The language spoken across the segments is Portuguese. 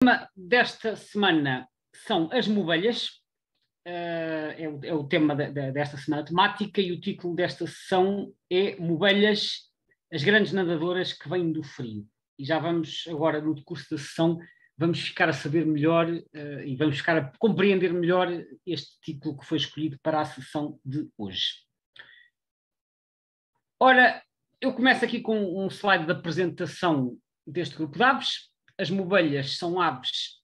tema desta semana são as mobelhas, é o tema desta semana temática, e o título desta sessão é Mobelhas, as grandes nadadoras que vêm do frio. E já vamos agora, no decurso da sessão, vamos ficar a saber melhor e vamos ficar a compreender melhor este título que foi escolhido para a sessão de hoje. Ora, eu começo aqui com um slide de apresentação deste grupo de aves. As mobelhas são aves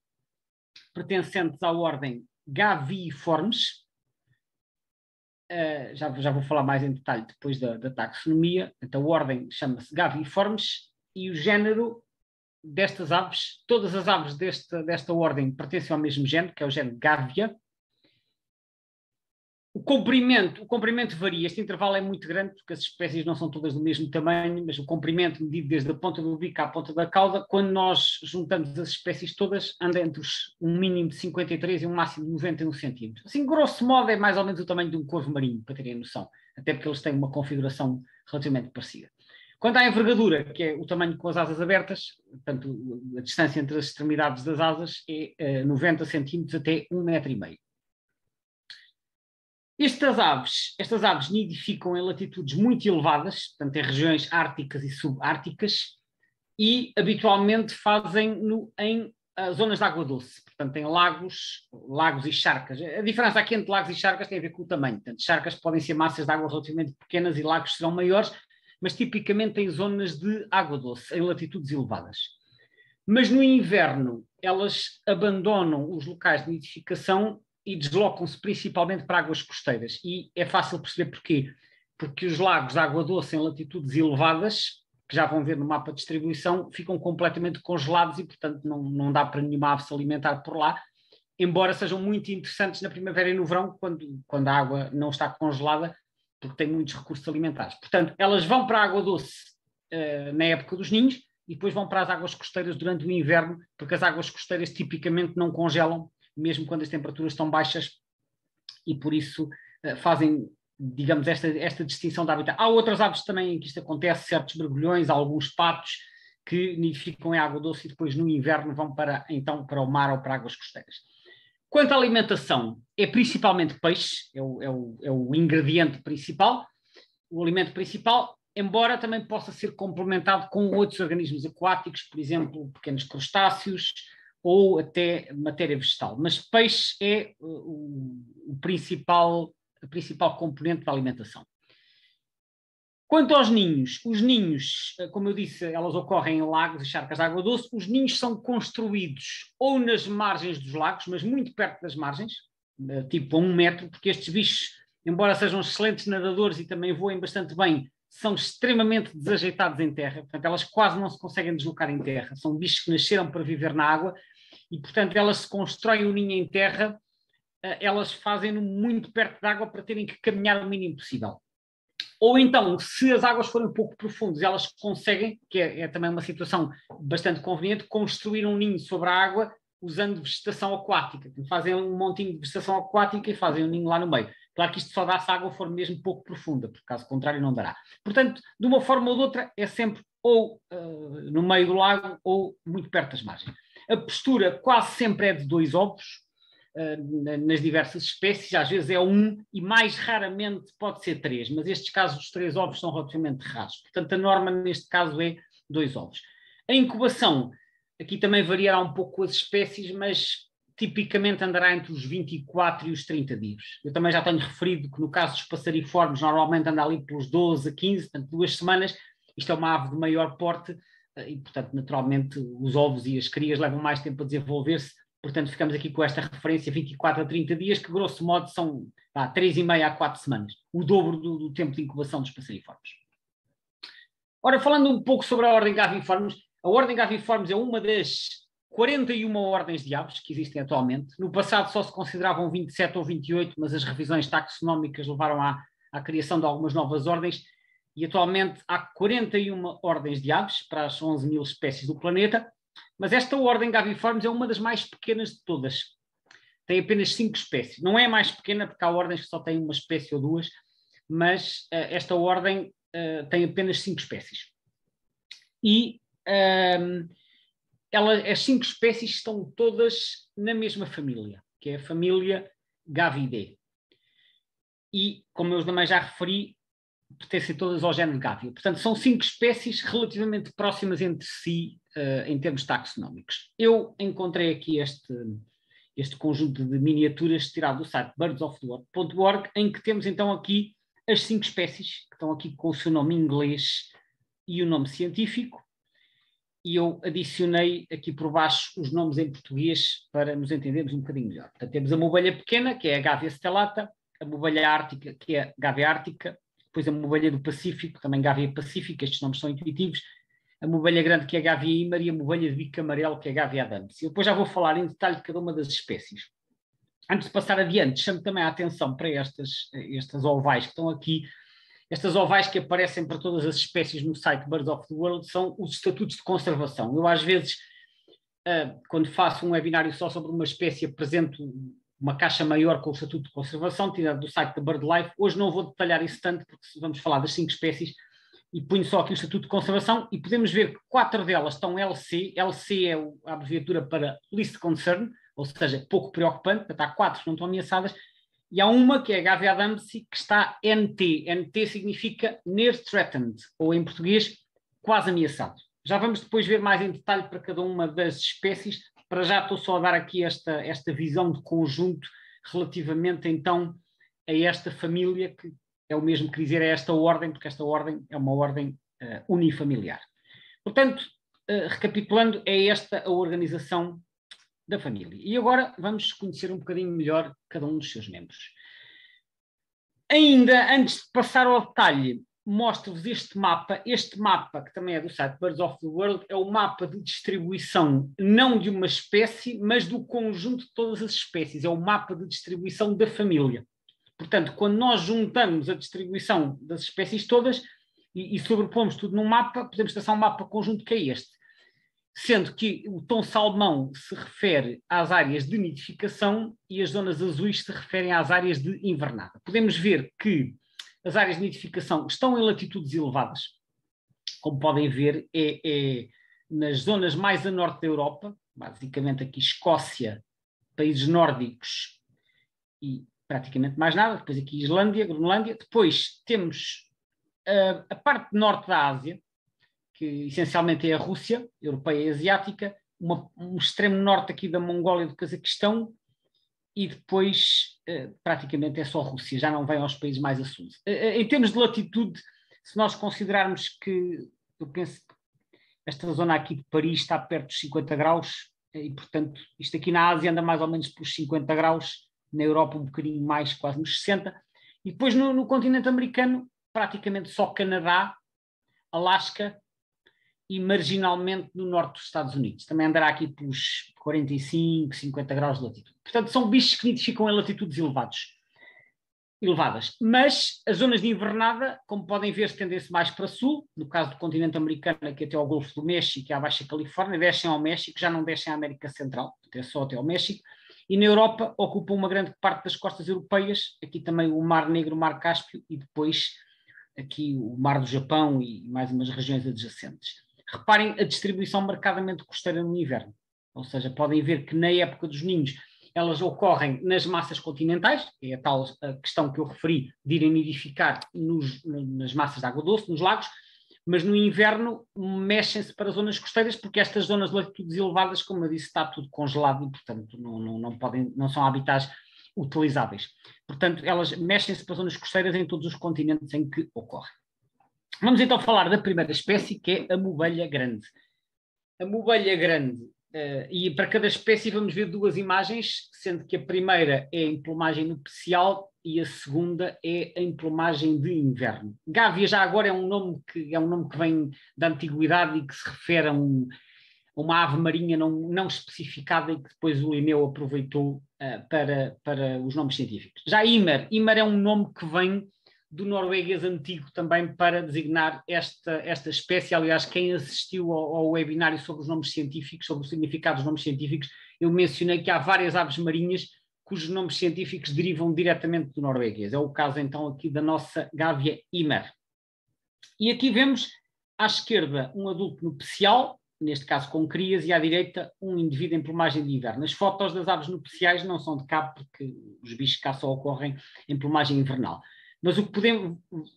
pertencentes à ordem Gaviiformes. Já vou falar mais em detalhe depois da taxonomia. Então, a ordem chama-se Gaviiformes e o género destas aves, todas as aves desta ordem pertencem ao mesmo género, que é o género Gavia. O comprimento varia, este intervalo é muito grande porque as espécies não são todas do mesmo tamanho, mas o comprimento medido desde a ponta do bico à ponta da cauda, quando nós juntamos as espécies todas, anda entre um mínimo de 53 e um máximo de 91 centímetros. Assim, grosso modo, é mais ou menos o tamanho de um corvo marinho, para terem noção, até porque eles têm uma configuração relativamente parecida. Quanto à envergadura, que é o tamanho com as asas abertas, portanto, a distância entre as extremidades das asas é 90 centímetros até 1,5 metro. Estas aves nidificam em latitudes muito elevadas, portanto, em regiões árticas e subárticas, e habitualmente fazem em zonas de água doce, portanto, em lagos e charcas. A diferença aqui entre lagos e charcas tem a ver com o tamanho. Portanto, charcas podem ser massas de água relativamente pequenas e lagos serão maiores, mas tipicamente em zonas de água doce, em latitudes elevadas. Mas no inverno, elas abandonam os locais de nidificação e deslocam-se principalmente para águas costeiras. E é fácil perceber porquê. Porque os lagos de água doce em latitudes elevadas, que já vão ver no mapa de distribuição, ficam completamente congelados e, portanto, não dá para nenhuma ave se alimentar por lá, embora sejam muito interessantes na primavera e no verão, quando a água não está congelada, porque tem muitos recursos alimentares. Portanto, elas vão para a água doce na época dos ninhos e depois vão para as águas costeiras durante o inverno, porque as águas costeiras tipicamente não congelam, mesmo quando as temperaturas estão baixas, e por isso fazem, digamos, esta distinção de habitat. Há outras aves também em que isto acontece, certos mergulhões, alguns patos que nidificam em água doce e depois no inverno vão para o mar ou para águas costeiras. Quanto à alimentação, é principalmente peixe, é o ingrediente principal, o alimento principal, embora também possa ser complementado com outros organismos aquáticos, por exemplo, pequenos crustáceos, ou até matéria vegetal. Mas peixe é a principal componente da alimentação. Quanto aos ninhos, os ninhos, como eu disse, elas ocorrem em lagos e charcas de água doce. Os ninhos são construídos ou nas margens dos lagos, mas muito perto das margens, tipo a 1 metro, porque estes bichos, embora sejam excelentes nadadores e também voem bastante bem, são extremamente desajeitados em terra. Portanto, elas quase não se conseguem deslocar em terra. São bichos que nasceram para viver na água e, portanto, elas se constroem o ninho em terra, elas fazem-no muito perto da água para terem que caminhar o mínimo possível. Ou então, se as águas forem um pouco profundas, elas conseguem, que é também uma situação bastante conveniente, construir um ninho sobre a água usando vegetação aquática. Fazem um montinho de vegetação aquática e fazem um ninho lá no meio. Claro que isto só dá se a água for mesmo pouco profunda, porque caso contrário não dará. Portanto, de uma forma ou de outra, é sempre ou no meio do lago ou muito perto das margens. A postura quase sempre é de 2 ovos, nas diversas espécies, às vezes é 1 e mais raramente pode ser 3, mas estes casos dos 3 ovos são relativamente raros. Portanto, a norma neste caso é 2 ovos. A incubação, aqui também variará um pouco as espécies, mas tipicamente andará entre os 24 e os 30 dias. Eu também já tenho referido que no caso dos passariformes normalmente anda ali pelos 12 a 15, portanto 2 semanas. Isto é uma ave de maior porte e, portanto, naturalmente os ovos e as crias levam mais tempo a desenvolver-se. Portanto, ficamos aqui com esta referência 24 a 30 dias, que grosso modo são 3,5 a 4 semanas, o dobro do tempo de incubação dos passariformes. Ora, falando um pouco sobre a ordem Gaviiformes, a ordem Gaviiformes é uma das 41 ordens de aves que existem atualmente. No passado só se consideravam 27 ou 28, mas as revisões taxonómicas levaram à criação de algumas novas ordens, e atualmente há 41 ordens de aves para as 11 mil espécies do planeta. Mas esta ordem Gaviiformes é uma das mais pequenas de todas. Tem apenas 5 espécies. Não é mais pequena porque há ordens que só têm uma espécie ou 2, mas esta ordem tem apenas 5 espécies. E as 5 espécies estão todas na mesma família, que é a família Gavidae. E, como eu também já referi, pertencem todas ao género Gavia. Portanto, são 5 espécies relativamente próximas entre si em termos taxonómicos. Eu encontrei aqui este conjunto de miniaturas tirado do site birdsoftheworld.org, em que temos então aqui as 5 espécies, que estão aqui com o seu nome em inglês e o nome científico, e eu adicionei aqui por baixo os nomes em português para nos entendermos um bocadinho melhor. Portanto, temos a mobelha pequena, que é a Gavia stellata, a mobelha ártica, que é a Gavia ártica, depois a mobelha do Pacífico, também Gavia pacífica, estes nomes são intuitivos, a mobelha grande, que é a Gavia ímar, e a mobelha de bico amarelo, que é a Gavia adamsi. Eu depois já vou falar em detalhe de cada uma das espécies. Antes de passar adiante, chamo também a atenção para estas ovais que estão aqui. Estas ovais que aparecem para todas as espécies no site Birds of the World são os estatutos de conservação. Eu, às vezes, quando faço um webinário só sobre uma espécie, apresento uma caixa maior com o estatuto de conservação, tirado do site da BirdLife. Hoje não vou detalhar isso tanto, porque vamos falar das 5 espécies, e ponho só aqui o estatuto de conservação, e podemos ver que 4 delas estão LC. LC é a abreviatura para Least Concern, ou seja, pouco preocupante. Há 4 que não estão ameaçadas, e há uma, que é a Gavia adamsi, que está NT. NT significa Near Threatened, ou em português, quase ameaçado. Já vamos depois ver mais em detalhe para cada uma das espécies. Para já estou só a dar aqui esta visão de conjunto relativamente então a esta família, que é o mesmo que dizer a esta ordem, porque esta ordem é uma ordem unifamiliar. Portanto, recapitulando, é esta a organização da família. E agora vamos conhecer um bocadinho melhor cada um dos seus membros. Ainda antes de passar ao detalhe, mostro-vos este mapa, que também é do site Birds of the World, é o mapa de distribuição não de uma espécie, mas do conjunto de todas as espécies, é o mapa de distribuição da família. Portanto, quando nós juntamos a distribuição das espécies todas e sobrepomos tudo num mapa, podemos traçar um mapa conjunto que é este. Sendo que o tom salmão se refere às áreas de nidificação e as zonas azuis se referem às áreas de invernada. Podemos ver que as áreas de nidificação estão em latitudes elevadas. Como podem ver, é nas zonas mais a norte da Europa, basicamente aqui Escócia, países nórdicos e praticamente mais nada. Depois aqui Islândia, Groenlândia. Depois temos a parte norte da Ásia, que essencialmente é a Rússia, europeia e asiática, um extremo norte aqui da Mongólia e do Cazaquistão, e depois praticamente é só a Rússia, já não vem aos países mais a sul. Em termos de latitude, se nós considerarmos que, eu penso que esta zona aqui de Paris está perto dos 50 graus, e portanto isto aqui na Ásia anda mais ou menos pelos 50 graus, na Europa um bocadinho mais, quase nos 60, e depois no continente americano, praticamente só Canadá, Alasca, e marginalmente no norte dos Estados Unidos. Também andará aqui pelos 45, 50 graus de latitude. Portanto, são bichos que nidificam em latitudes elevadas. Mas as zonas de invernada, como podem ver, estendem-se mais para sul. No caso do continente americano, aqui até ao Golfo do México e à Baixa Califórnia, descem ao México, já não descem à América Central, até só até ao México. E na Europa ocupam uma grande parte das costas europeias, aqui também o Mar Negro, o Mar Cáspio, e depois aqui o Mar do Japão e mais umas regiões adjacentes. Reparem a distribuição marcadamente costeira no inverno. Ou seja, podem ver que na época dos ninhos elas ocorrem nas massas continentais, é a tal questão que eu referi de irem nidificar nas massas de água doce, nos lagos, mas no inverno mexem-se para zonas costeiras, porque estas zonas de latitudes elevadas, como eu disse, está tudo congelado e, portanto, não são habitats utilizáveis. Portanto, elas mexem-se para zonas costeiras em todos os continentes em que ocorrem. Vamos então falar da primeira espécie, que é a mobelha grande. A mobelha grande, e para cada espécie vamos ver 2 imagens, sendo que a primeira é em plumagem nupcial e a segunda é em plumagem de inverno. Gávea já agora é um nome que vem da antiguidade e que se refere a uma ave marinha não especificada e que depois o Linneu aproveitou para os nomes científicos. Já ímar é um nome que vem do norueguês antigo também para designar esta espécie. Aliás, quem assistiu ao webinário sobre os nomes científicos, sobre o significado dos nomes científicos, eu mencionei que há várias aves marinhas cujos nomes científicos derivam diretamente do norueguês. É o caso então aqui da nossa Gavia ímar. E aqui vemos à esquerda um adulto nupcial, neste caso com crias, e à direita um indivíduo em plumagem de inverno. As fotos das aves nupciais não são de cá, porque os bichos cá só ocorrem em plumagem invernal. Mas o que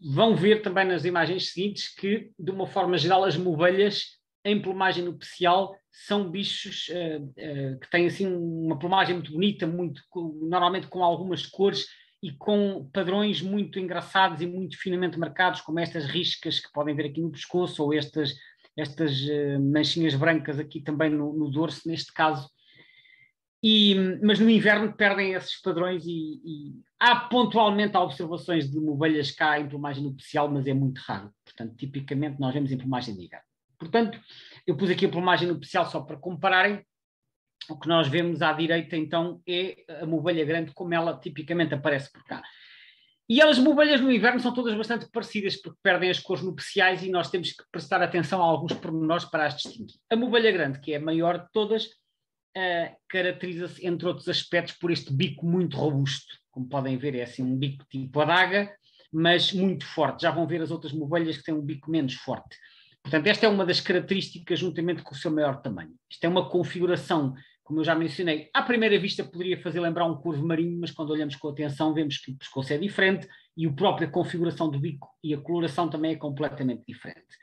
vão ver também nas imagens seguintes, que de uma forma geral as movelhas em plumagem nupcial são bichos que têm assim uma plumagem muito bonita, normalmente com algumas cores e com padrões muito engraçados e muito finamente marcados, como estas riscas que podem ver aqui no pescoço, ou estas manchinhas brancas aqui também no dorso, neste caso. Mas no inverno perdem esses padrões e há pontualmente observações de ovelhas cá em plumagem nupcial, mas é muito raro. Portanto, tipicamente nós vemos em plumagem de inverno. Portanto, eu pus aqui a plumagem nupcial só para compararem. O que nós vemos à direita, então, é a ovelha grande, como ela tipicamente aparece por cá. E as ovelhas no inverno são todas bastante parecidas, porque perdem as cores nupciais e nós temos que prestar atenção a alguns pormenores para as distinguir. A ovelha grande, que é a maior de todas, caracteriza-se, entre outros aspectos, por este bico muito robusto. Como podem ver, é assim um bico tipo adaga, mas muito forte. Já vão ver as outras ovelhas que têm um bico menos forte. Portanto, esta é uma das características, juntamente com o seu maior tamanho. Isto é uma configuração, como eu já mencionei, à primeira vista poderia fazer lembrar um corvo marinho, mas quando olhamos com atenção vemos que o pescoço é diferente e a própria configuração do bico e a coloração também é completamente diferente.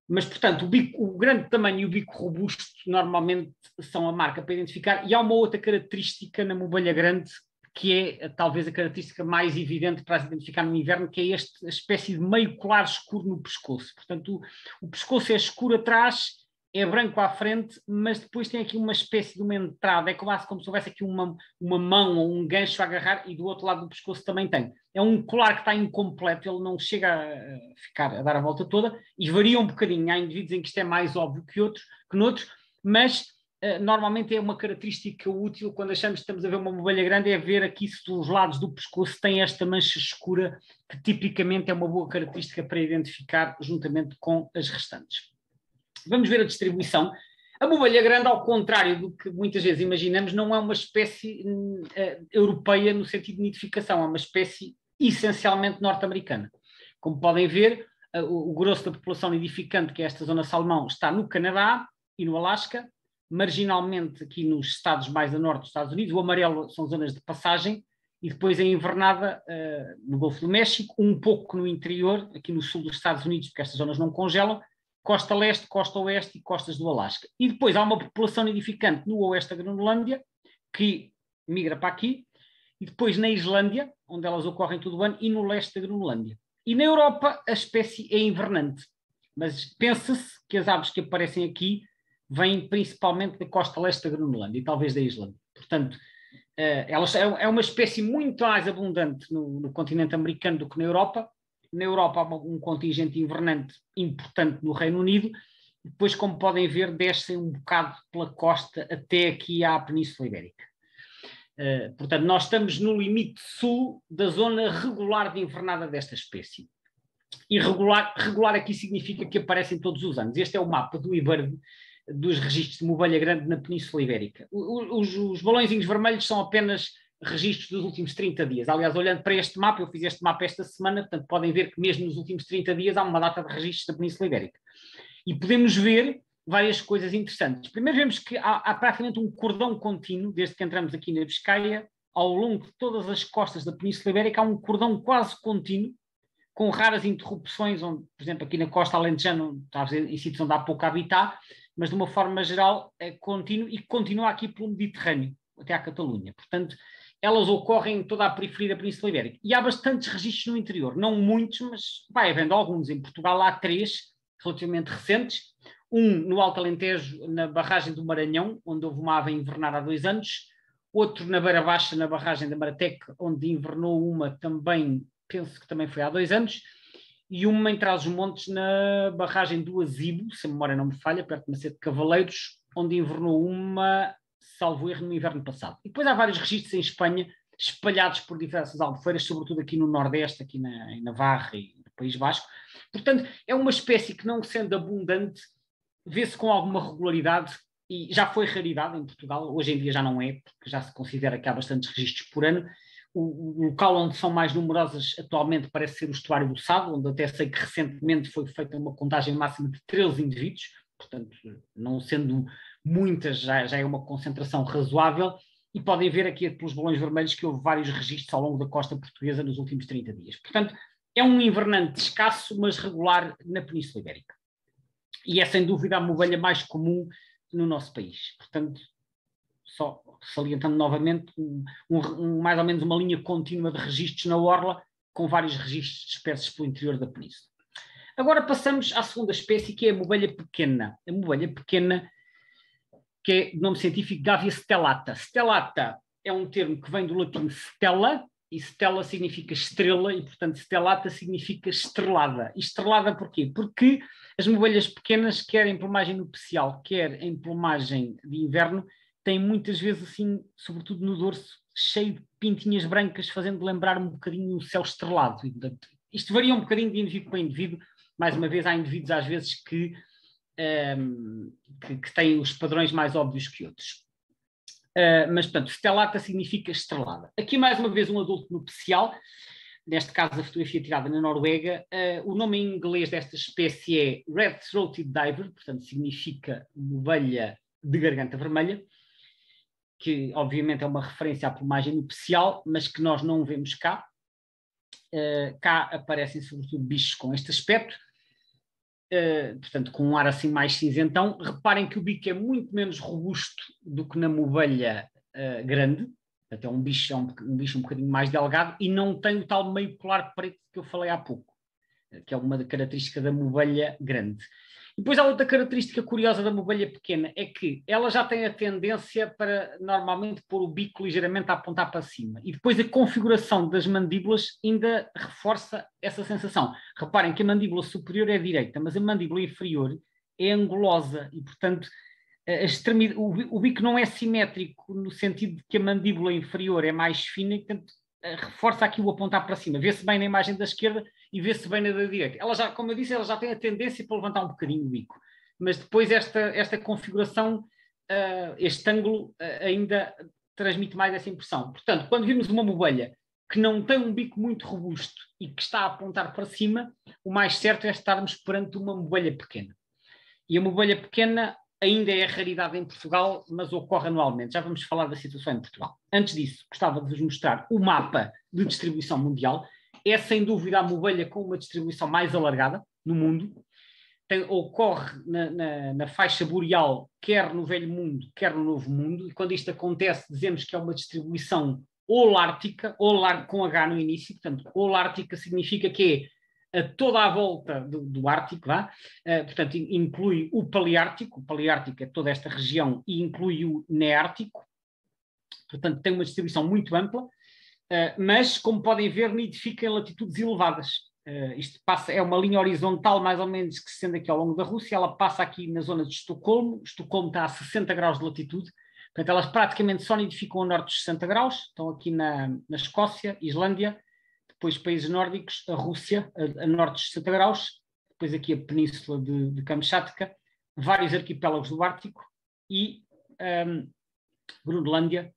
Mas, portanto, o grande tamanho e o bico robusto normalmente são a marca para identificar. E há uma outra característica na ovelha grande, que é talvez a característica mais evidente para as identificar no inverno, que é esta espécie de meio colar escuro no pescoço. Portanto, o pescoço é escuro atrás, é branco à frente, mas depois tem aqui uma espécie de uma entrada, é quase como se houvesse aqui uma mão ou um gancho a agarrar, e do outro lado do pescoço também tem. É um colar que está incompleto, ele não chega a dar a volta toda, e varia um bocadinho. Há indivíduos em que isto é mais óbvio que noutros, mas normalmente é uma característica útil quando achamos que estamos a ver uma ovelha grande, é ver aqui se dos lados do pescoço tem esta mancha escura, que tipicamente é uma boa característica para identificar juntamente com as restantes. Vamos ver a distribuição. A ovelha grande, ao contrário do que muitas vezes imaginamos, não é uma espécie europeia no sentido de nidificação, é uma espécie essencialmente norte-americana. Como podem ver, o grosso da população nidificante, que é esta zona salmão, está no Canadá e no Alasca, marginalmente aqui nos estados mais a norte dos Estados Unidos. O amarelo são zonas de passagem, e depois a invernada no Golfo do México, um pouco no interior, aqui no sul dos Estados Unidos, porque estas zonas não congelam, costa leste, costa oeste e costas do Alasca. E depois há uma população nidificante no oeste da Groenlândia, que migra para aqui, e depois na Islândia, onde elas ocorrem todo o ano, e no leste da Groenlândia. E na Europa a espécie é invernante, mas pensa-se que as aves que aparecem aqui vêm principalmente da costa leste da Groenlândia e talvez da Islândia. Portanto, é uma espécie muito mais abundante no continente americano do que na Europa. Na Europa há um contingente invernante importante no Reino Unido, depois, como podem ver, descem um bocado pela costa até aqui à Península Ibérica. Portanto, nós estamos no limite sul da zona regular de invernada desta espécie. E regular aqui significa que aparecem todos os anos. Este é o mapa do IBIRD, dos registros de ovelha grande na Península Ibérica. Os balõezinhos vermelhos são apenas registros dos últimos 30 dias. Aliás, olhando para este mapa, eu fiz este mapa esta semana, portanto podem ver que mesmo nos últimos 30 dias há uma data de registros da Península Ibérica. E podemos ver várias coisas interessantes. Primeiro vemos que há praticamente um cordão contínuo, desde que entramos aqui na Biscaia, ao longo de todas as costas da Península Ibérica, há um cordão quase contínuo, com raras interrupções, onde, por exemplo, aqui na costa alentejana, em sítios onde há pouco habitat, mas de uma forma geral é contínuo e continua aqui pelo Mediterrâneo, até à Catalunha. Portanto, elas ocorrem em toda a periferia da Península Ibérica. E há bastantes registros no interior, não muitos, mas vai havendo alguns. Em Portugal há 3 relativamente recentes, um no Alto Alentejo, na barragem do Maranhão, onde houve uma ave a invernar há 2 anos, outro na Beira Baixa, na barragem da Marateca, onde invernou uma também, penso que também foi há 2 anos, e uma em Trás-os-Montes, na barragem do Azibo, se a memória não me falha, perto de Macedo de Cavaleiros, onde invernou uma, salvo erro, no inverno passado. E depois há vários registros em Espanha, espalhados por diversas albufeiras, sobretudo aqui no Nordeste, aqui em Navarra e no País Vasco. Portanto, é uma espécie que, não sendo abundante, vê-se com alguma regularidade, e já foi raridade em Portugal, hoje em dia já não é, porque já se considera que há bastantes registros por ano. O local onde são mais numerosas atualmente parece ser o estuário do Sado, onde até sei que recentemente foi feita uma contagem máxima de 13 indivíduos, portanto, não sendo muitas, já é uma concentração razoável, e podem ver aqui pelos balões vermelhos que houve vários registros ao longo da costa portuguesa nos últimos 30 dias. Portanto, é um invernante escasso, mas regular na Península Ibérica. E é sem dúvida a movelha mais comum no nosso país. Portanto, só salientando novamente, mais ou menos uma linha contínua de registros na orla, com vários registros dispersos pelo interior da península. Agora passamos à segunda espécie, que é a movelha pequena. A movelha pequena, que é de nome científico Gavia stellata. Stellata é um termo que vem do latim stella, e stella significa estrela, e portanto stellata significa estrelada. E estrelada porquê? Porque as movelhas pequenas, quer em plumagem nupcial, quer em plumagem de inverno, têm muitas vezes assim, sobretudo no dorso, cheio de pintinhas brancas, fazendo lembrar um bocadinho o céu estrelado. E, portanto, isto varia um bocadinho de indivíduo para indivíduo. Mais uma vez, há indivíduos às vezes que têm os padrões mais óbvios que outros. Mas, portanto, stellata significa estrelada. Aqui, mais uma vez, um adulto nupcial, neste caso a fotografia tirada na Noruega. O nome em inglês desta espécie é Red-Throated Diver, portanto, significa movelha de garganta vermelha, que obviamente é uma referência à plumagem nupcial, mas que nós não vemos cá. Cá aparecem sobretudo bichos com este aspecto, portanto com um ar assim mais cinzentão. Reparem que o bico é muito menos robusto do que na movelha grande, portanto é um bicho um bocadinho mais delgado e não tem o tal meio colar preto que eu falei há pouco, que é uma característica da movelha grande. E depois há outra característica curiosa da movelha pequena, é que ela já tem a tendência para normalmente pôr o bico ligeiramente a apontar para cima. E depois a configuração das mandíbulas ainda reforça essa sensação. Reparem que a mandíbula superior é direita, mas a mandíbula inferior é angulosa e, portanto, o bico não é simétrico no sentido de que a mandíbula inferior é mais fina e, portanto, reforça aqui o apontar para cima. Vê-se bem na imagem da esquerda e vê-se bem na da direita. Ela já, como eu disse, ela já tem a tendência para levantar um bocadinho o bico. Mas depois esta configuração, este ângulo, ainda transmite mais essa impressão. Portanto, quando vimos uma movelha que não tem um bico muito robusto e que está a apontar para cima, o mais certo é estarmos perante uma movelha pequena. E a movelha pequena ainda é raridade em Portugal, mas ocorre anualmente. Já vamos falar da situação em Portugal. Antes disso, gostava de vos mostrar o mapa de distribuição mundial. É sem dúvida a movelha com uma distribuição mais alargada no mundo. Ocorre na faixa boreal, quer no Velho Mundo, quer no Novo Mundo. E quando isto acontece, dizemos que é uma distribuição holártica, com H no início. Portanto, holártica significa que é a toda a volta do Ártico, portanto, inclui o Paleártico é toda esta região, e inclui o Neártico, portanto, tem uma distribuição muito ampla, mas, como podem ver, nidifica em latitudes elevadas. Isto é uma linha horizontal, mais ou menos, que se estende aqui ao longo da Rússia. Ela passa aqui na zona de Estocolmo. Estocolmo está a 60 graus de latitude, portanto, elas praticamente só nidificam a norte dos 60 graus, estão aqui na Escócia, Islândia, depois países nórdicos, a Rússia, a norte dos 60 graus, depois aqui a península de Kamchatka, vários arquipélagos do Ártico e Groenlândia,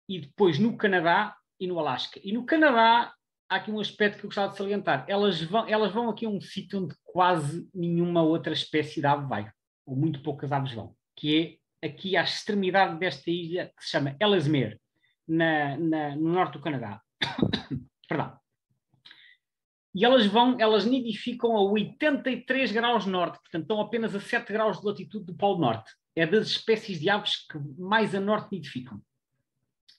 e depois no Canadá e no Alasca. E no Canadá há aqui um aspecto que eu gostava de salientar. Elas vão aqui a um sítio onde quase nenhuma outra espécie de ave vai, ou muito poucas aves vão, que é aqui à extremidade desta ilha que se chama Ellesmere, no norte do Canadá. Perdão. E elas nidificam a 83 graus norte, portanto estão apenas a 7 graus de latitude do Polo Norte. É das espécies de aves que mais a norte nidificam.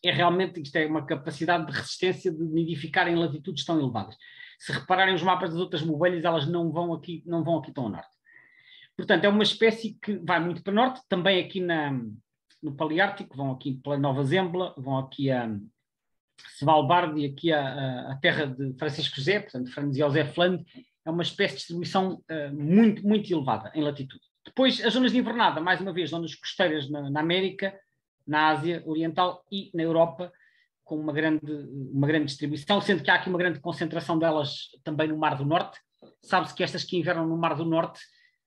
Isto é uma capacidade de resistência de nidificar em latitudes tão elevadas. Se repararem os mapas das outras movelhas, elas não vão aqui tão a norte. Portanto, é uma espécie que vai muito para norte, também aqui no Paleártico, vão aqui pela Nova Zembla, vão aqui a Svalbard e aqui a terra de Francisco José, portanto, Franz Josef Land. É uma espécie de distribuição muito, muito elevada em latitude. Depois, as zonas de invernada, mais uma vez, zonas costeiras na América, na Ásia Oriental e na Europa, com uma grande distribuição, sendo que há aqui uma grande concentração delas também no Mar do Norte. Sabe-se que estas que invernam no Mar do Norte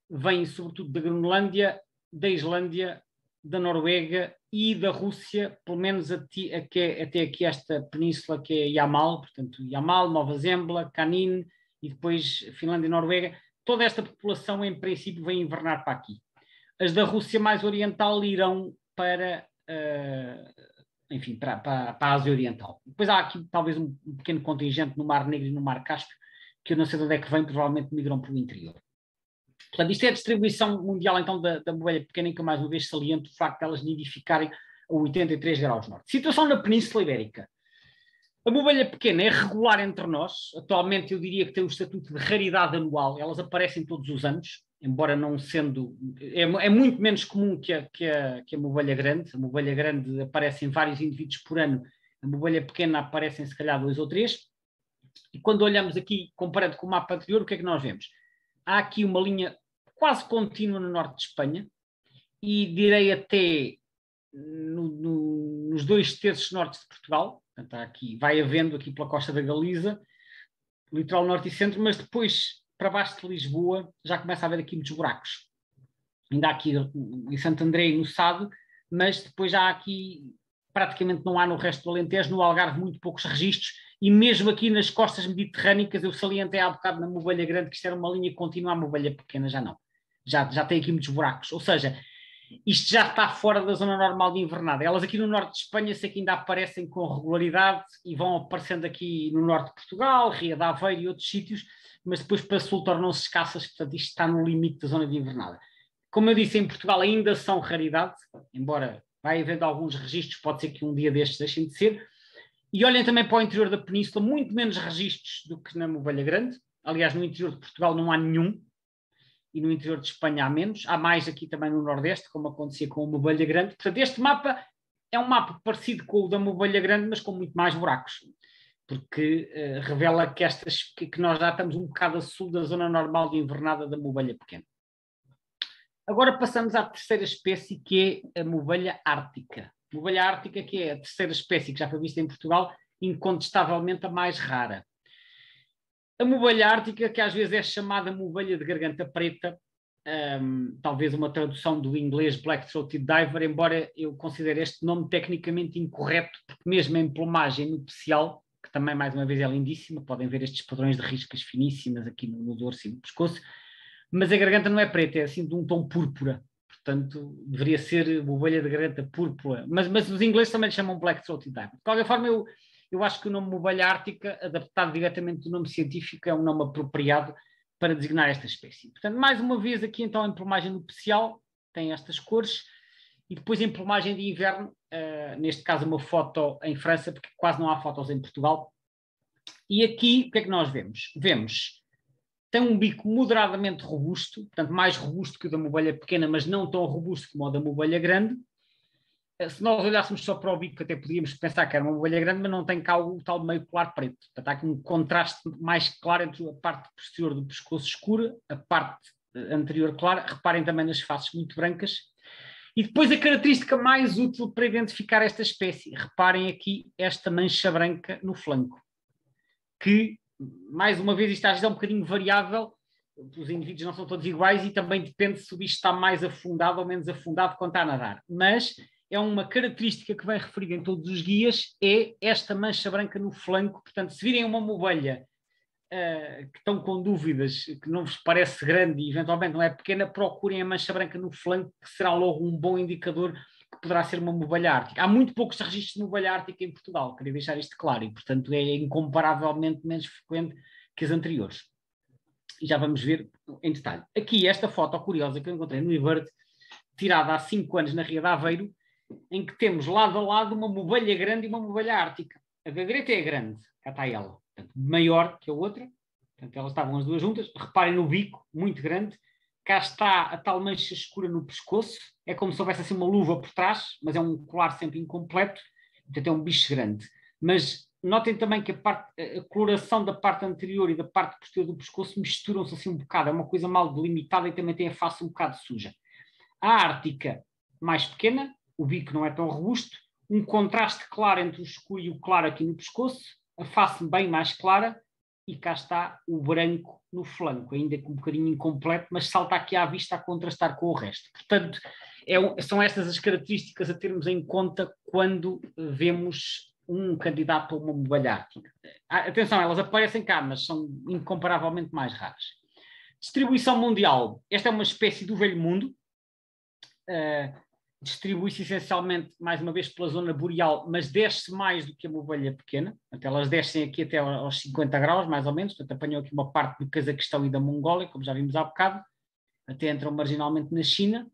vêm sobretudo da Groenlândia, da Islândia, da Noruega e da Rússia, pelo menos até aqui esta península que é Yamal, portanto Yamal, Nova Zembla, Kanin e depois Finlândia e Noruega, toda esta população, em princípio, vai invernar para aqui. As da Rússia mais oriental irão para, enfim, para a Ásia Oriental. Depois há aqui talvez um pequeno contingente no Mar Negro e no Mar Cáspio, que eu não sei de onde é que vem, provavelmente migram para o interior. Portanto, isto é a distribuição mundial, então, da bovelha pequena, em que eu mais uma vez saliento o facto de elas nidificarem a 83 graus norte. Situação na Península Ibérica. A bovelha pequena é regular entre nós. Atualmente eu diria que tem o estatuto de raridade anual. Elas aparecem todos os anos, embora não sendo... É muito menos comum que a bovelha grande. A bovelha grande aparece em vários indivíduos por ano. A bovelha pequena aparece em se calhar 2 ou 3. E quando olhamos aqui, comparando com o mapa anterior, o que é que nós vemos? Há aqui uma linha quase contínua no norte de Espanha e direi até nos 2/3 norte de Portugal. Portanto, aqui, vai havendo aqui pela costa da Galiza, litoral norte e centro, mas depois para baixo de Lisboa já começa a haver aqui muitos buracos. Ainda há aqui em Santo André e no Sado, mas depois já há aqui, praticamente não há no resto do Alentejo, no Algarve muito poucos registros, e mesmo aqui nas costas mediterrânicas, eu salientei há bocado na bovelha grande que isto era uma linha contínua, a bovelha pequena já não. Já tem aqui muitos buracos, ou seja, isto já está fora da zona normal de invernada. Elas aqui no norte de Espanha sei que ainda aparecem com regularidade e vão aparecendo aqui no norte de Portugal, Ria de Aveiro e outros sítios, mas depois para sul tornam-se escassas, portanto isto está no limite da zona de invernada. Como eu disse, em Portugal ainda são raridade, embora vai havendo alguns registros, pode ser que um dia destes deixem de ser. E olhem também para o interior da península, muito menos registros do que na bovelha grande. Aliás, no interior de Portugal não há nenhum, e no interior de Espanha há menos. Há mais aqui também no Nordeste, como acontecia com a bovelha grande. Portanto, este mapa é um mapa parecido com o da bovelha grande, mas com muito mais buracos, porque revela que nós já estamos um bocado a sul da zona normal de invernada da bovelha pequena. Agora passamos à terceira espécie, que é a bovelha ártica. A bovelha ártica, que é a terceira espécie que já foi vista em Portugal, incontestavelmente a mais rara. A bovelha ártica, que às vezes é chamada bovelha de garganta preta, talvez uma tradução do inglês Black-throated diver, embora eu considere este nome tecnicamente incorreto, porque mesmo em plumagem nupcial, que também mais uma vez é lindíssima, podem ver estes padrões de riscas finíssimas aqui no dorso e no pescoço, mas a garganta não é preta, é assim de um tom púrpura, portanto deveria ser bovelha de garganta púrpura, mas os ingleses também lhe chamam Black-throated diver. De qualquer forma, eu acho que o nome bovelha ártica, adaptado diretamente do nome científico, é um nome apropriado para designar esta espécie. Portanto, mais uma vez aqui então em plumagem nupcial, tem estas cores, e depois em plumagem de inverno, neste caso uma foto em França, porque quase não há fotos em Portugal. E aqui, o que é que nós vemos? Tem um bico moderadamente robusto, portanto mais robusto que o da bovelha pequena, mas não tão robusto como o da bovelha grande. Se nós olhássemos só para o bico, até podíamos pensar que era uma bovelha grande, mas não tem cá o tal meio claro preto. Portanto, há aqui um contraste mais claro entre a parte posterior do pescoço escura, a parte anterior clara. Reparem também nas faces muito brancas. E depois a característica mais útil para identificar esta espécie. Reparem aqui esta mancha branca no flanco, que, mais uma vez, isto às vezes é um bocadinho variável. Os indivíduos não são todos iguais e também depende se o bicho está mais afundado ou menos afundado quando está a nadar. Mas é uma característica que vem referida em todos os guias, é esta mancha branca no flanco. Portanto, se virem uma bovelha que estão com dúvidas, que não vos parece grande e eventualmente não é pequena, procurem a mancha branca no flanco, que será logo um bom indicador que poderá ser uma bovelha ártica. Há muito poucos registros de bovelha ártica em Portugal, queria deixar isto claro, e portanto é incomparavelmente menos frequente que as anteriores. E já vamos ver em detalhe. Aqui esta foto curiosa que eu encontrei no eBird, tirada há 5 anos na Ria de Aveiro, em que temos lado a lado uma bovelha grande e uma bovelha ártica. A da direita é grande, cá está ela, portanto, maior que a outra, portanto elas estavam as duas juntas. Reparem no bico, muito grande, cá está a tal mancha escura no pescoço, é como se houvesse assim uma luva por trás, mas é um colar sempre incompleto, portanto é um bicho grande. Mas notem também que a coloração da parte anterior e da parte posterior do pescoço misturam-se assim um bocado, é uma coisa mal delimitada e também tem a face um bocado suja. A ártica, mais pequena, o bico não é tão robusto, um contraste claro entre o escuro e o claro aqui no pescoço, a face bem mais clara, e cá está o branco no flanco, ainda com um bocadinho incompleto, mas salta aqui à vista a contrastar com o resto. Portanto, são estas as características a termos em conta quando vemos um candidato a uma bovelha ártica. Atenção, elas aparecem cá, mas são incomparavelmente mais raras. Distribuição mundial. Esta é uma espécie do velho mundo. Distribui-se essencialmente, mais uma vez, pela zona boreal, mas desce mais do que a ovelha pequena. Até elas descem aqui até aos 50 graus, mais ou menos. Portanto, apanham aqui uma parte do Cazaquistão e da Mongólia, como já vimos há bocado. Até entram marginalmente na China.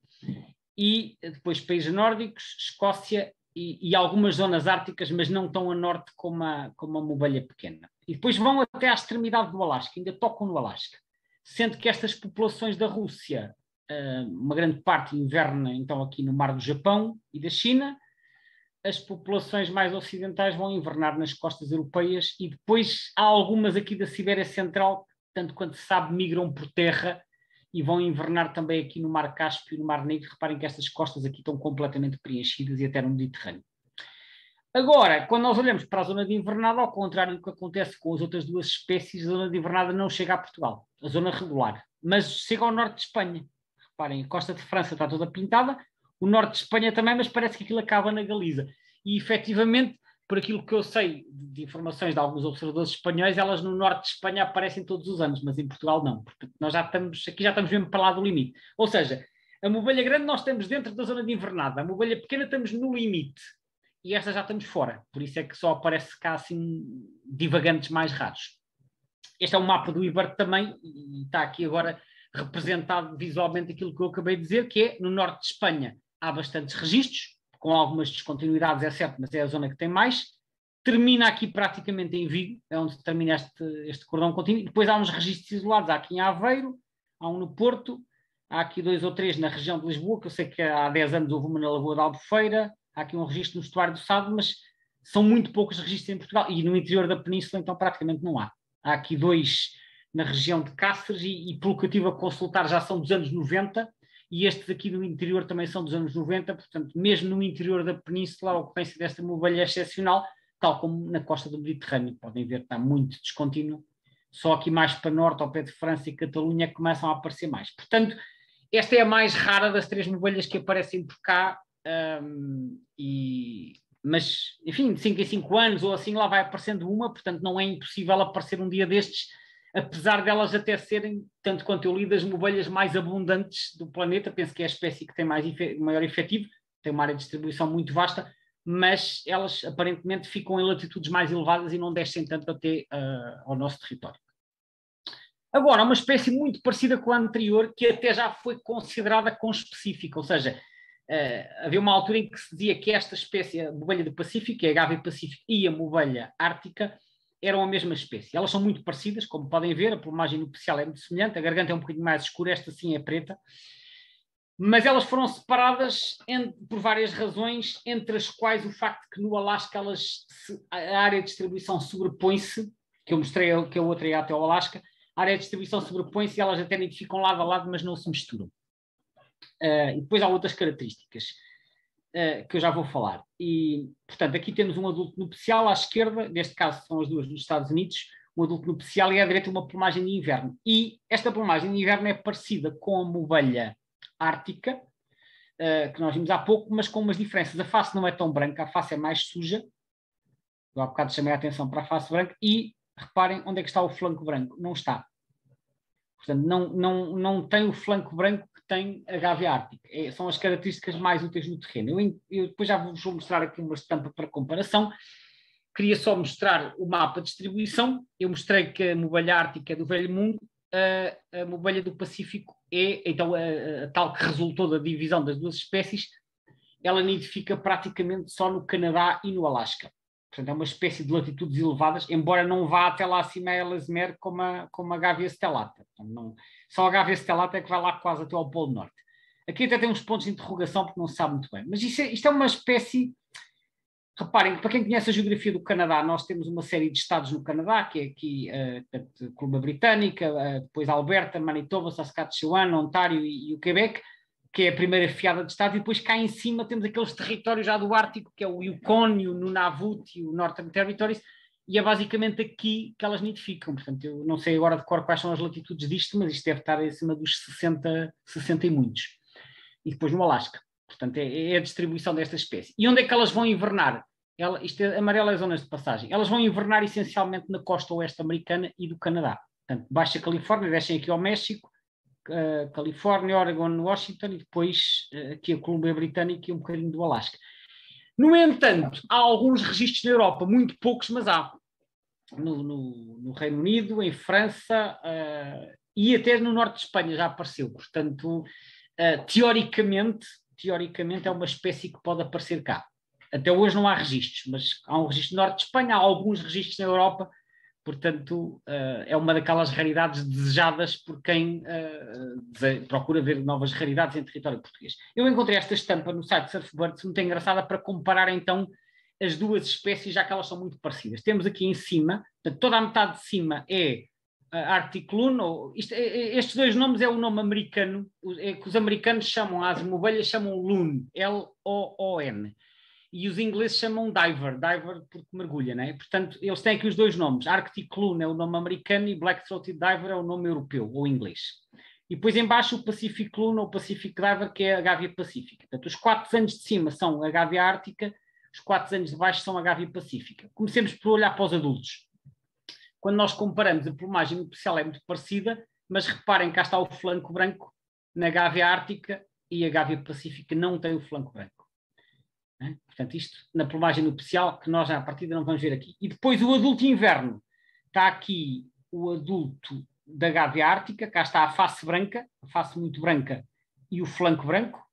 E depois países nórdicos, Escócia e algumas zonas árticas, mas não tão a norte como a ovelha pequena. E depois vão até à extremidade do Alasca, ainda tocam no Alasca. Sendo que estas populações da Rússia, uma grande parte inverna então aqui no mar do Japão e da China, as populações mais ocidentais vão invernar nas costas europeias e depois há algumas aqui da Sibéria Central, tanto quanto se sabe, migram por terra e vão invernar também aqui no Mar Cáspio e no Mar Negro. Reparem que estas costas aqui estão completamente preenchidas e até no Mediterrâneo. Agora, quando nós olhamos para a zona de invernada, ao contrário do que acontece com as outras duas espécies, a zona de invernada não chega a Portugal, a zona regular, mas chega ao norte de Espanha. Reparem, a costa de França está toda pintada, o norte de Espanha também, mas parece que aquilo acaba na Galiza. E, efetivamente, por aquilo que eu sei de informações de alguns observadores espanhóis, elas no norte de Espanha aparecem todos os anos, mas em Portugal não. Porque nós aqui já estamos mesmo para lá do limite. Ou seja, a ovelha grande nós estamos dentro da zona de invernada, a ovelha pequena estamos no limite. E esta já estamos fora. Por isso é que só aparece cá assim divagantes mais raros. Este é um mapa do IBERT também, e está aqui agora representado visualmente aquilo que eu acabei de dizer, que é no norte de Espanha há bastantes registros, com algumas descontinuidades, é certo, mas é a zona que tem mais. Termina aqui praticamente em Vigo, é onde termina este cordão contínuo. Depois há uns registros isolados, há aqui em Aveiro, há um no Porto, há aqui 2 ou 3 na região de Lisboa, que eu sei que há 10 anos houve uma na Lagoa da Albufeira, há aqui um registro no estuário do Sado, mas são muito poucos registros em Portugal, e no interior da península então praticamente não há. Há aqui 2 na região de Cáceres e pelo que eu estive a consultar já são dos anos 90, e estes aqui no interior também são dos anos 90, portanto mesmo no interior da península a ocorrência desta ovelha é excepcional, tal como na costa do Mediterrâneo. Podem ver que está muito descontínuo, só aqui mais para norte, ao pé de França e Catalunha, que começam a aparecer mais. Portanto, esta é a mais rara das 3 ovelhas que aparecem por cá, mas, enfim, de 5 em 5 anos ou assim lá vai aparecendo uma, portanto não é impossível aparecer um dia destes, apesar delas até serem, tanto quanto eu li, das ovelhas mais abundantes do planeta. Penso que é a espécie que tem maior efetivo, tem uma área de distribuição muito vasta, mas elas aparentemente ficam em latitudes mais elevadas e não descem tanto até ao nosso território. Agora, uma espécie muito parecida com a anterior, que até já foi considerada conspecífica, ou seja, havia uma altura em que se dizia que esta espécie, a ovelha do Pacífico, a Agave Pacífico e a ovelha ártica, eram a mesma espécie. Elas são muito parecidas, como podem ver, a plumagem nupcial é muito semelhante, a garganta é um bocadinho mais escura, esta sim é preta, mas elas foram separadas por várias razões, entre as quais o facto de que no Alasca a área de distribuição sobrepõe-se, que eu mostrei que a outra ia até ao Alasca, a área de distribuição sobrepõe-se e elas até nidificam lado a lado, mas não se misturam. E depois há outras características que eu já vou falar. E, portanto, aqui temos um adulto nupcial à esquerda, neste caso são as duas dos Estados Unidos, um adulto nupcial e à direita uma plumagem de inverno. E esta plumagem de inverno é parecida com a ovelha ártica, que nós vimos há pouco, mas com umas diferenças. A face não é tão branca, a face é mais suja. Eu há bocado chamei a atenção para a face branca e reparem onde é que está o flanco branco. Não está. Portanto, não tem o flanco branco que tem a Agave ártica. São as características mais úteis no terreno. Eu depois já vos vou mostrar aqui uma estampa para comparação. Queria só mostrar o mapa de distribuição. Eu mostrei que a ovelha ártica é do Velho Mundo, a ovelha do Pacífico é, então, a tal que resultou da divisão das duas espécies, ela nidifica praticamente só no Canadá e no Alasca. Portanto, é uma espécie de latitudes elevadas, embora não vá até lá acima a Ellesmere como a Gavia stellata. Portanto, só a Gavia stellata é que vai lá quase até ao Polo Norte. Aqui até tem uns pontos de interrogação porque não se sabe muito bem. Mas isto é uma espécie... Reparem, para quem conhece a geografia do Canadá, nós temos uma série de estados no Canadá, que é aqui a Colômbia Britânica, depois Alberta, Manitoba, Saskatchewan, Ontário e o Quebec, que é a primeira fiada de estado, e depois cá em cima temos aqueles territórios já do Ártico, que é o Yukon, o Nunavut e o Northern Territories, e é basicamente aqui que elas nidificam. Portanto, eu não sei agora de cor quais são as latitudes disto, mas isto deve estar acima dos 60 e muitos. E depois no Alasca. Portanto, é a distribuição desta espécie. E onde é que elas vão invernar? Isto é amarelo é zonas de passagem. Elas vão invernar essencialmente na costa oeste americana e do Canadá. Portanto, Baixa Califórnia, descem aqui ao México, Califórnia, Oregon, Washington e depois aqui a Colômbia Britânica e um bocadinho do Alasca. No entanto, há alguns registros na Europa, muito poucos, mas há. No Reino Unido, em França e até no norte de Espanha já apareceu. Portanto, teoricamente é uma espécie que pode aparecer cá. Até hoje não há registros, mas há um registro no norte de Espanha, há alguns registros na Europa, portanto, é uma daquelas raridades desejadas por quem procura ver novas raridades em território português. Eu encontrei esta estampa no site Surfbirds, muito engraçada, para comparar então as duas espécies, já que elas são muito parecidas. Temos aqui em cima, portanto, toda a metade de cima é Arctic Loon, estes dois nomes é o nome americano, que os americanos chamam, as ovelhas chamam Loon, L-O-O-N, e os ingleses chamam Diver porque mergulha, não é? Portanto, eles têm aqui os dois nomes, Arctic Loon é o nome americano e Black-throated Diver é o nome europeu, ou inglês. E depois em baixo o Pacific Loon ou Pacific Diver, que é a gávea pacífica. Portanto, os 4 anos de cima são a gávea ártica, os 4 anos de baixo são a gávea pacífica. Comecemos por olhar para os adultos. Quando nós comparamos, a plumagem nupcial é muito parecida, mas reparem, cá está o flanco branco na gávea ártica e a gávea pacífica não tem o flanco branco. Portanto, isto na plumagem nupcial, que nós à partida não vamos ver aqui. E depois o adulto inverno. Está aqui o adulto da gávea ártica, cá está a face branca, a face muito branca e o flanco branco.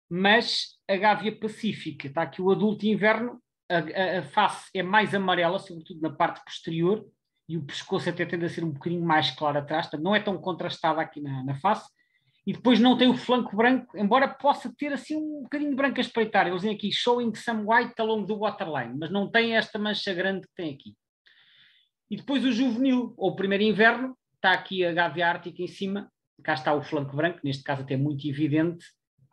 Mas a gávea pacífica, está aqui o adulto inverno, a face é mais amarela, sobretudo na parte posterior, e o pescoço até tende a ser um bocadinho mais claro atrás, portanto não é tão contrastada aqui na face, e depois não tem o flanco branco, embora possa ter assim um bocadinho de branco a espreitar. Eles dizem aqui, showing some white along the waterline, mas não tem esta mancha grande que tem aqui. E depois o juvenil, ou o primeiro inverno, está aqui a gávea ártica em cima, cá está o flanco branco, neste caso até muito evidente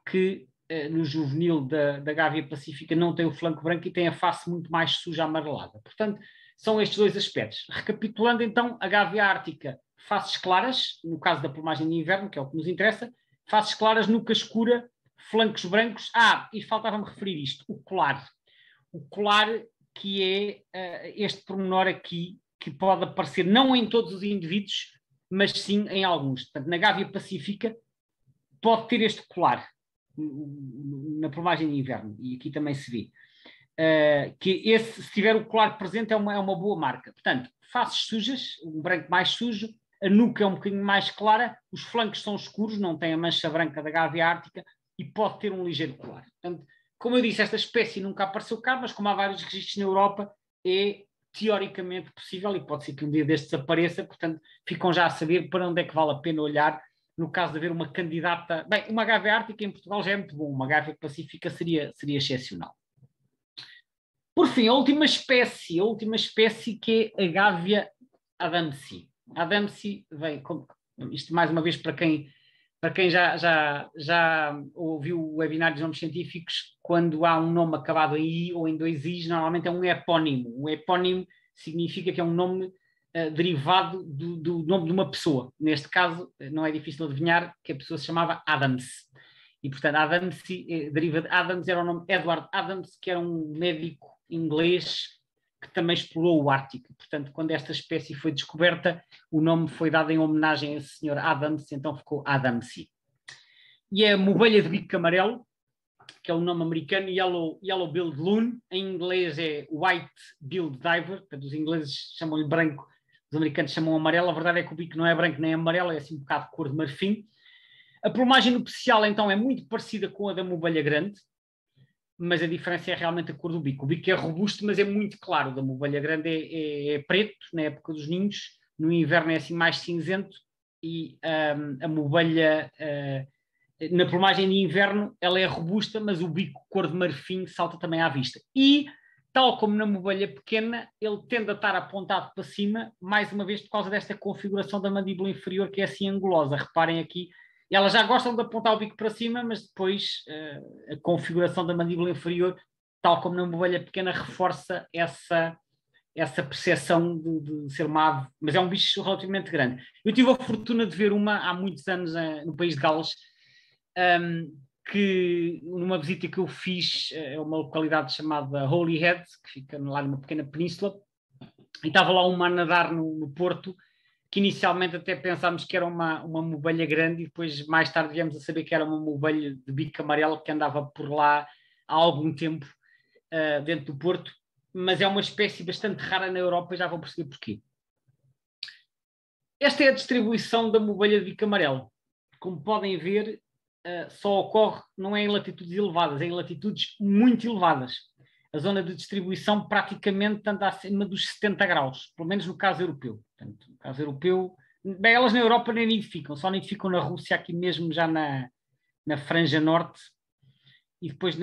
que no juvenil da gávea pacífica não tem o flanco branco e tem a face muito mais suja amarelada. Portanto, são estes dois aspectos. Recapitulando então, a gávea ártica, faces claras, no caso da plumagem de inverno, que é o que nos interessa, faces claras, nuca escura, flancos brancos. E faltava-me referir isto, o colar. O colar que é este pormenor aqui, que pode aparecer não em todos os indivíduos, mas sim em alguns. Portanto, na gávea pacífica pode ter este colar na plumagem de inverno, e aqui também se vê. Que se tiver o colar presente é uma boa marca. Portanto, faces sujas, um branco mais sujo, a nuca é um bocadinho mais clara, os flancos são escuros, não tem a mancha branca da gávea ártica e pode ter um ligeiro colar. Portanto, como eu disse, esta espécie nunca apareceu cá, mas como há vários registros na Europa, é teoricamente possível e pode ser que um dia destes apareça, portanto, ficam já a saber para onde é que vale a pena olhar no caso de haver uma candidata. Bem, uma gávea ártica em Portugal já é muito bom, uma gávea pacífica seria excepcional. Por fim, a última espécie que é a gávea adamsi. A adamsi vem, isto mais uma vez para quem já ouviu o webinar dos nomes científicos, quando há um nome acabado em I ou em 2 Is, normalmente é um epónimo. Um epónimo significa que é um nome derivado do nome de uma pessoa. Neste caso, não é difícil adivinhar que a pessoa se chamava Adams. E, portanto, Adams deriva de Adams, era o nome Edward Adams, que era um médico inglês que também explorou o Ártico. Portanto, quando esta espécie foi descoberta, o nome foi dado em homenagem a esse senhor Adams, então ficou Adamsi. E é a movelha de bico amarelo, que é o nome americano, Yellow-billed Loon, em inglês é White-billed Diver, portanto os ingleses chamam-lhe branco, os americanos chamam amarelo, a verdade é que o bico não é branco nem amarelo, é assim um bocado de cor de marfim. A plumagem nupcial, então, é muito parecida com a da movelha grande, mas a diferença é realmente a cor do bico. O bico é robusto, mas é muito claro. O da movelha grande é preto, na época dos ninhos, no inverno é assim mais cinzento, e a movelha, na plumagem de inverno, ela é robusta, mas o bico cor de marfim salta também à vista. E, tal como na movelha pequena, ele tende a estar apontado para cima, mais uma vez por causa desta configuração da mandíbula inferior, que é assim angulosa. Reparem aqui, elas já gostam de apontar o bico para cima, mas depois a configuração da mandíbula inferior, tal como na movelha pequena, reforça essa percepção de ser uma ave, mas é um bicho relativamente grande. Eu tive a fortuna de ver uma há muitos anos no país de Gales, que numa visita que eu fiz a uma localidade chamada Holyhead, que fica lá numa pequena península, e estava lá uma a nadar no porto, que inicialmente até pensámos que era uma mobelha grande e depois mais tarde viemos a saber que era uma mobelha de bico amarelo que andava por lá há algum tempo dentro do Porto, mas é uma espécie bastante rara na Europa e já vão perceber porquê. Esta é a distribuição da mobelha de bico amarelo. Como podem ver, só ocorre, não é em latitudes elevadas, é em latitudes muito elevadas. A zona de distribuição praticamente anda acima dos 70 graus, pelo menos no caso europeu. Portanto, no caso europeu, bem, elas na Europa nem nidificam, só nidificam na Rússia, aqui mesmo já na franja norte, e depois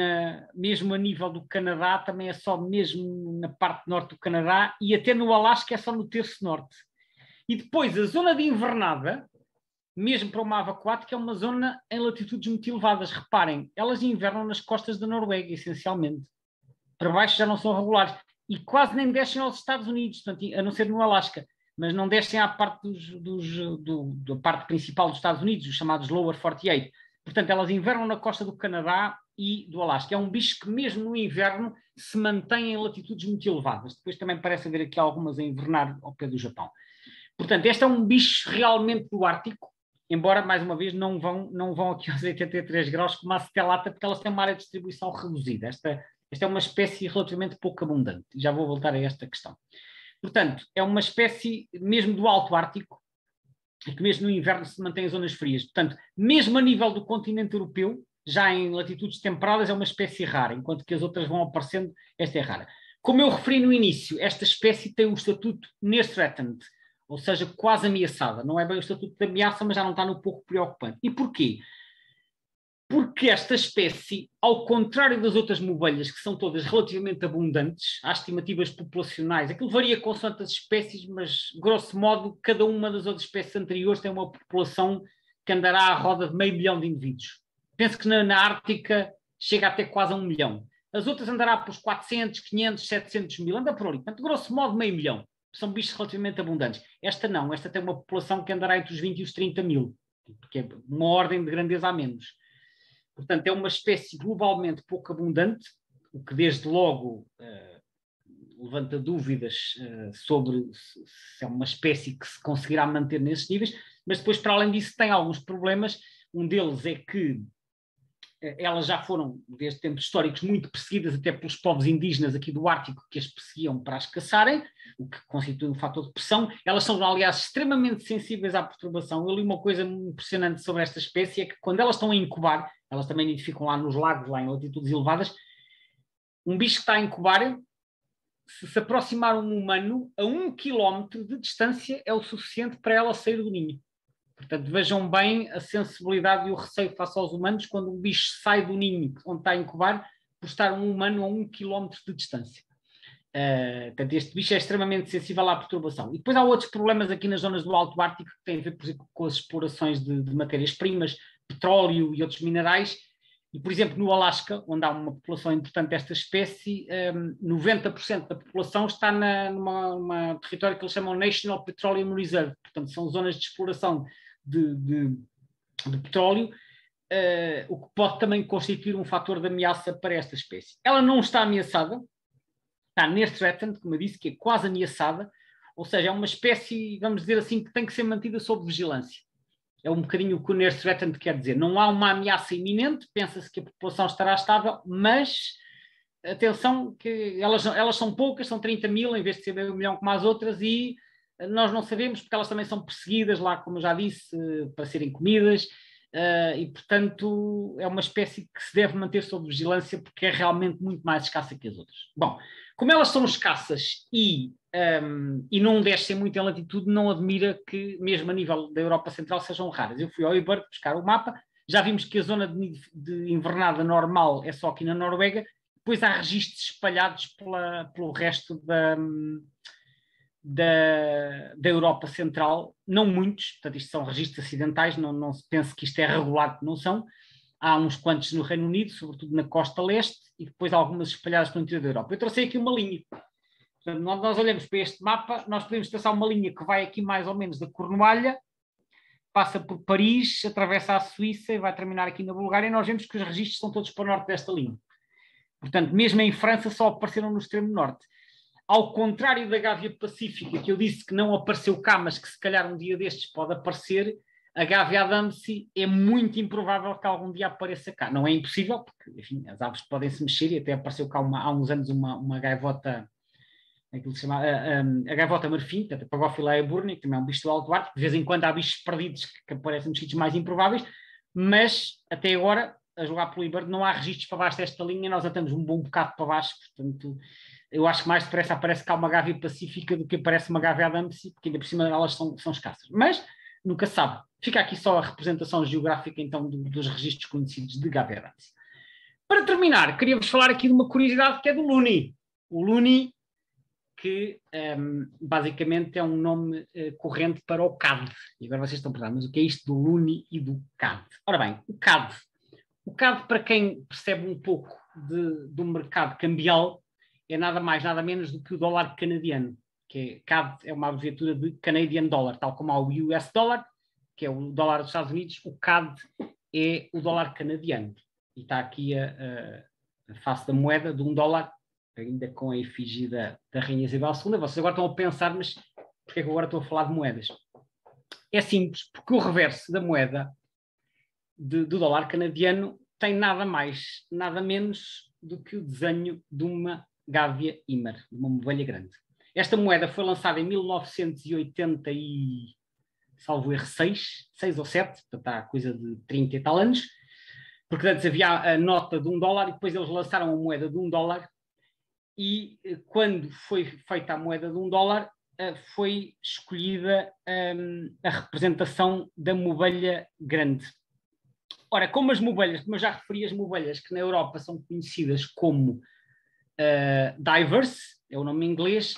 mesmo a nível do Canadá, também é só mesmo na parte norte do Canadá, e até no Alasca é só no terço norte. E depois a zona de invernada, mesmo para uma ave aquática, é uma zona em latitudes muito elevadas. Reparem, elas invernam nas costas da Noruega, essencialmente. Para baixo já não são regulares. E quase nem descem aos Estados Unidos, portanto, a não ser no Alasca. Mas não descem à parte da parte principal dos Estados Unidos, os chamados Lower 48. Portanto, elas invernam na costa do Canadá e do Alasca. É um bicho que mesmo no inverno se mantém em latitudes muito elevadas. Depois também parece haver aqui algumas a invernar ao pé do Japão. Portanto, este é um bicho realmente do Ártico, embora, mais uma vez, não vão aqui aos 83 graus como a Stellata, porque elas têm uma área de distribuição reduzida. Esta é uma espécie relativamente pouco abundante. Já vou voltar a esta questão. Portanto, é uma espécie mesmo do Alto Ártico, e que mesmo no inverno se mantém em zonas frias. Portanto, mesmo a nível do continente europeu, já em latitudes temperadas, é uma espécie rara, enquanto que as outras vão aparecendo, esta é rara. Como eu referi no início, esta espécie tem o estatuto near threatened, ou seja, quase ameaçada. Não é bem o estatuto de ameaça, mas já não está no pouco preocupante. E porquê? Porque esta espécie, ao contrário das outras mobelhas, que são todas relativamente abundantes, há estimativas populacionais, aquilo varia consoante as espécies, mas, grosso modo, cada uma das outras espécies anteriores tem uma população que andará à roda de 500 mil de indivíduos. Penso que na Ártica chega até quase a 1 milhão. As outras andará pelos 400, 500, 700 mil, anda por ali. Portanto, grosso modo, 500 mil. São bichos relativamente abundantes. Esta não, esta tem uma população que andará entre os 20 e os 30 mil, porque é uma ordem de grandeza a menos. Portanto, é uma espécie globalmente pouco abundante, o que desde logo levanta dúvidas sobre se é uma espécie que se conseguirá manter nesses níveis, mas depois, para além disso, tem alguns problemas. Um deles é que elas já foram, desde tempos históricos, muito perseguidas até pelos povos indígenas aqui do Ártico que as perseguiam para as caçarem, o que constitui um fator de pressão. Elas são, aliás, extremamente sensíveis à perturbação. Eu li uma coisa impressionante sobre esta espécie, é que quando elas estão a incubar, elas também nidificam lá nos lagos, lá em latitudes elevadas, um bicho que está a incubar, se aproximar um humano, a 1 quilómetro de distância é o suficiente para ela sair do ninho. Portanto, vejam bem a sensibilidade e o receio face aos humanos quando um bicho sai do ninho onde está a incubar por estar um humano a 1 quilómetro de distância. Portanto, este bicho é extremamente sensível à perturbação. E depois há outros problemas aqui nas zonas do Alto Ártico que têm a ver, por exemplo, com as explorações de matérias-primas, petróleo e outros minerais. E, por exemplo, no Alasca, onde há uma população importante desta espécie, 90% da população está numa território que eles chamam National Petroleum Reserve. Portanto, são zonas de exploração de petróleo, o que pode também constituir um fator de ameaça para esta espécie. Ela não está ameaçada, está near threatened, como eu disse, que é quase ameaçada, ou seja, é uma espécie, vamos dizer assim, que tem que ser mantida sob vigilância. É um bocadinho o que o near threatened quer dizer. Não há uma ameaça iminente, pensa-se que a população estará estável, mas atenção que elas são poucas, são 30 mil, em vez de ser 1 milhão como as outras, e nós não sabemos, porque elas também são perseguidas lá, como eu já disse, para serem comidas, e portanto é uma espécie que se deve manter sob vigilância, porque é realmente muito mais escassa que as outras. Bom, como elas são escassas e não descem muito em latitude, não admira que, mesmo a nível da Europa Central, sejam raras. Eu fui ao eBird buscar o mapa, já vimos que a zona de invernada normal é só aqui na Noruega, depois há registros espalhados pelo resto da Europa Central, não muitos, portanto isto são registros acidentais, não se pense que isto é regulado, não são. Há uns quantos no Reino Unido, sobretudo na costa leste, e depois algumas espalhadas pelo interior da Europa. Eu trouxe aqui uma linha. Portanto, nós olhamos para este mapa, nós podemos traçar uma linha que vai aqui mais ou menos da Cornualha, passa por Paris, atravessa a Suíça e vai terminar aqui na Bulgária, e nós vemos que os registros são todos para o norte desta linha. Portanto, mesmo em França só apareceram no extremo norte. Ao contrário da Gávea Pacífica, que eu disse que não apareceu cá, mas que se calhar um dia destes pode aparecer, a Gávea adamsi é muito improvável que algum dia apareça cá. Não é impossível, porque enfim, as aves podem se mexer, e até apareceu cá há uns anos uma gaivota, aquilo que se chama a gaivota marfim, a Pagophylaea burni, que também é um bicho do alto ar. De vez em quando há bichos perdidos que aparecem nos sítios mais improváveis, mas até agora, a jogar pelo eBird, não há registros para baixo desta linha, nós já estamos um bom bocado para baixo, portanto, eu acho que mais depressa aparece cá uma Gávea Pacífica do que aparece uma Gávea adamsi, porque ainda por cima elas são escassas. Mas nunca se sabe. Fica aqui só a representação geográfica, então, dos registros conhecidos de Gávea adamsi. Para terminar, queria-vos falar aqui de uma curiosidade que é do Luni. O Luni, que basicamente é um nome corrente para o CAD. E agora vocês estão a perguntar, mas o que é isto do Luni e do CAD? Ora bem, o CAD. O CAD, para quem percebe um pouco do mercado cambial, é nada mais, nada menos do que o dólar canadiano, que é, CAD é uma abreviatura de Canadian Dollar, tal como há o US Dollar, que é o dólar dos Estados Unidos, o CAD é o dólar canadiano. E está aqui a face da moeda de $1, ainda com a efígie da Rainha Isabel II. Vocês agora estão a pensar, mas porquê é que agora estou a falar de moedas? É simples, porque o reverso da moeda do dólar canadiano tem nada mais, nada menos do que o desenho de uma Gávea Imer, de uma ovelha grande. Esta moeda foi lançada em 1980 e, salvo erro, 6 ou 7, portanto há coisa de 30 e tal anos, porque antes havia a nota de $1 e depois eles lançaram a moeda de $1, e quando foi feita a moeda de $1, foi escolhida a representação da movelha grande. Ora, como as movelhas, como eu já referi, as movelhas que na Europa são conhecidas como divers, é o nome em inglês,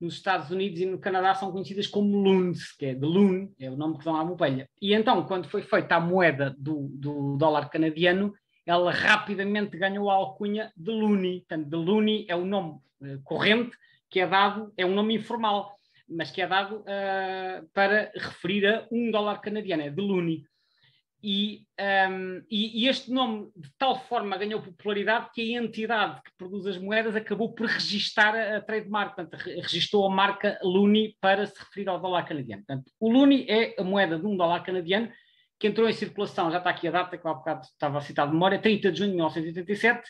nos Estados Unidos e no Canadá são conhecidas como loons, que é de loon, é o nome que dão à movelha. E então, quando foi feita a moeda do dólar canadiano, ela rapidamente ganhou a alcunha de loonie. Portanto, de loonie é o nome corrente que é dado, é um nome informal, mas que é dado para referir a $1 canadiano, é de loonie. E este nome de tal forma ganhou popularidade que a entidade que produz as moedas acabou por registar a trademark, portanto, registou a marca Luni para se referir ao dólar canadiano. Portanto, o Luni é a moeda de $1 canadiano que entrou em circulação, já está aqui a data que há bocado estava a citar de memória, 30 de junho de 1987,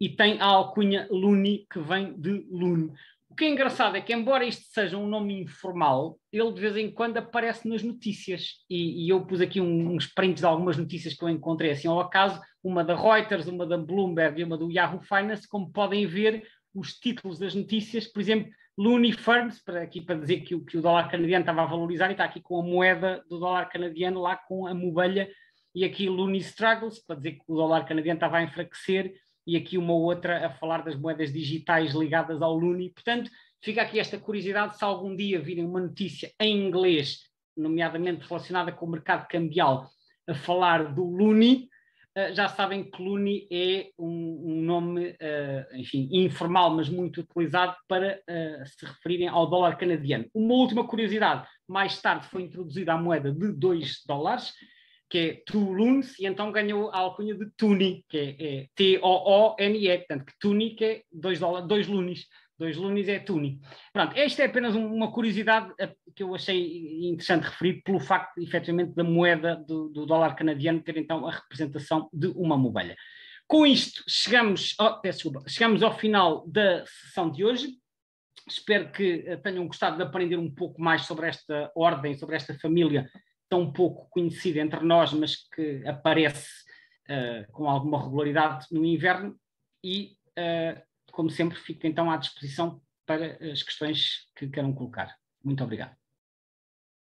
e tem a alcunha Luni, que vem de Loon. O que é engraçado é que, embora isto seja um nome informal, ele de vez em quando aparece nas notícias. E eu pus aqui uns prints de algumas notícias que eu encontrei assim ao acaso, uma da Reuters, uma da Bloomberg e uma do Yahoo Finance. Como podem ver, os títulos das notícias, por exemplo, Luni Firms, para dizer que o dólar canadiano estava a valorizar, e está aqui com a moeda do dólar canadiano lá com a movelha, e aqui Luni Struggles, para dizer que o dólar canadiano estava a enfraquecer, e aqui uma outra a falar das moedas digitais ligadas ao Luni. Portanto, fica aqui esta curiosidade, se algum dia virem uma notícia em inglês, nomeadamente relacionada com o mercado cambial, a falar do Luni, já sabem que Luni é um nome, enfim, informal, mas muito utilizado para se referirem ao dólar canadiano. Uma última curiosidade, mais tarde foi introduzida a moeda de $2, que é Two Loons, e então ganhou a alcunha de Toonie, que é T-O-O-N-E, portanto, que Toonie, que é $2 Loonies. 2 Loonies é Toonie. Pronto, esta é apenas uma curiosidade que eu achei interessante referir, pelo facto, efetivamente, da moeda do dólar canadiano ter então a representação de uma movelha. Com isto, chegamos ao final da sessão de hoje. Espero que tenham gostado de aprender um pouco mais sobre esta ordem, sobre esta família tão pouco conhecida entre nós, mas que aparece com alguma regularidade no inverno, e, como sempre, fico então à disposição para as questões que queiram colocar. Muito obrigado.